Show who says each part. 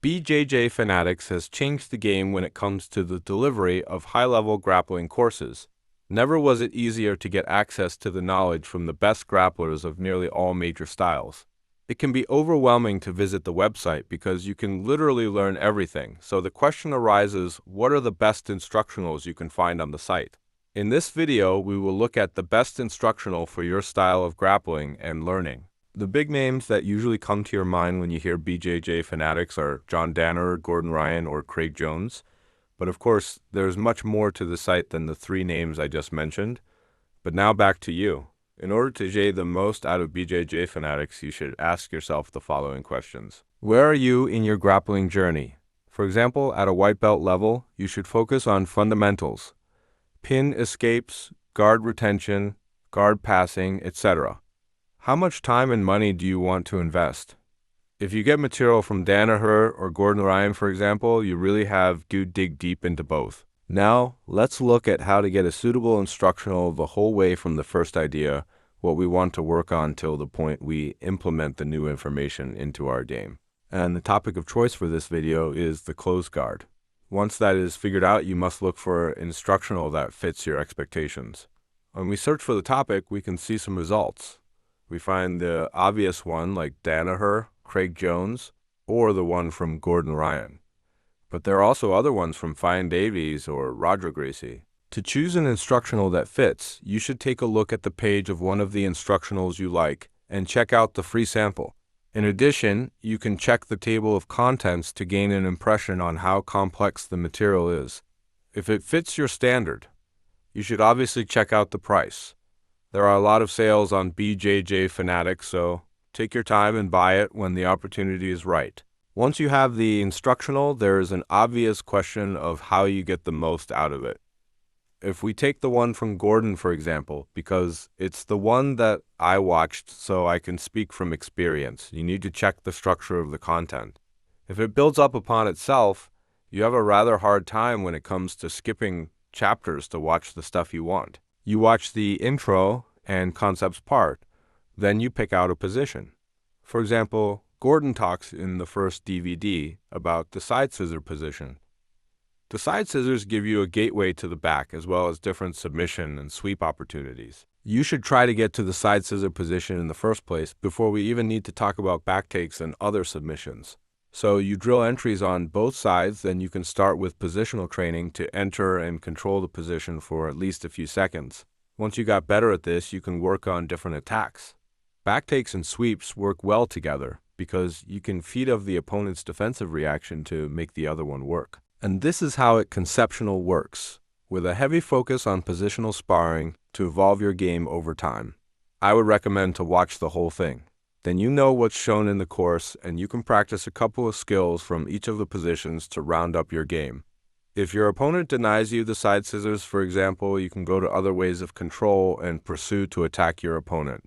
Speaker 1: BJJFANATICS has changed the game when it comes to the delivery of high-level grappling courses. Never was it easier to get access to the knowledge from the best grapplers of nearly all major styles. It can be overwhelming to visit the website because you can literally learn everything, so the question arises, what are the best instructionals you can find on the site? In this video, we will look at the best instructional for your style of grappling and learning. The big names that usually come to your mind when you hear BJJFANATICS are John Danner, Gordon Ryan, or Craig Jones. But of course, there's much more to the site than the three names I just mentioned. But now back to you. In order to get the most out of BJJFANATICS, you should ask yourself the following questions. Where are you in your grappling journey? For example, at a white belt level, you should focus on fundamentals. Pin escapes, guard retention, guard passing, etc. How much time and money do you want to invest? If you get material from Danaher or Gordon Ryan, for example, you really have to dig deep into both. Now, let's look at how to get a suitable instructional the whole way from the first idea, what we want to work on till the point we implement the new information into our game. And the topic of choice for this video is the close guard. Once that is figured out, you must look for an instructional that fits your expectations. When we search for the topic, we can see some results. We find the obvious one like Danaher, Craig Jones, or the one from Gordon Ryan. But there are also other ones from Fine Davies or Roger Gracie. To choose an instructional that fits, you should take a look at the page of one of the instructionals you like and check out the free sample. In addition, you can check the table of contents to gain an impression on how complex the material is. If it fits your standard, you should obviously check out the price. There are a lot of sales on BJJFANATICS, so take your time and buy it when the opportunity is right. Once you have the instructional, there is an obvious question of how you get the most out of it. If we take the one from Gordon, for example, because it's the one that I watched so I can speak from experience, you need to check the structure of the content. If it builds up upon itself, you have a rather hard time when it comes to skipping chapters to watch the stuff you want. You watch the intro and concepts part, then you pick out a position. For example, Gordon talks in the first DVD about the side scissor position. The side scissors give you a gateway to the back as well as different submission and sweep opportunities. You should try to get to the side scissor position in the first place before we even need to talk about back takes and other submissions. So you drill entries on both sides, then you can start with positional training to enter and control the position for at least a few seconds. Once you got better at this, you can work on different attacks. Back takes and sweeps work well together because you can feed off the opponent's defensive reaction to make the other one work. And this is how it conceptual works, with a heavy focus on positional sparring to evolve your game over time. I would recommend to watch the whole thing. Then you know what's shown in the course and you can practice a couple of skills from each of the positions to round up your game. If your opponent denies you the side scissors, for example, you can go to other ways of control and pursue to attack your opponent.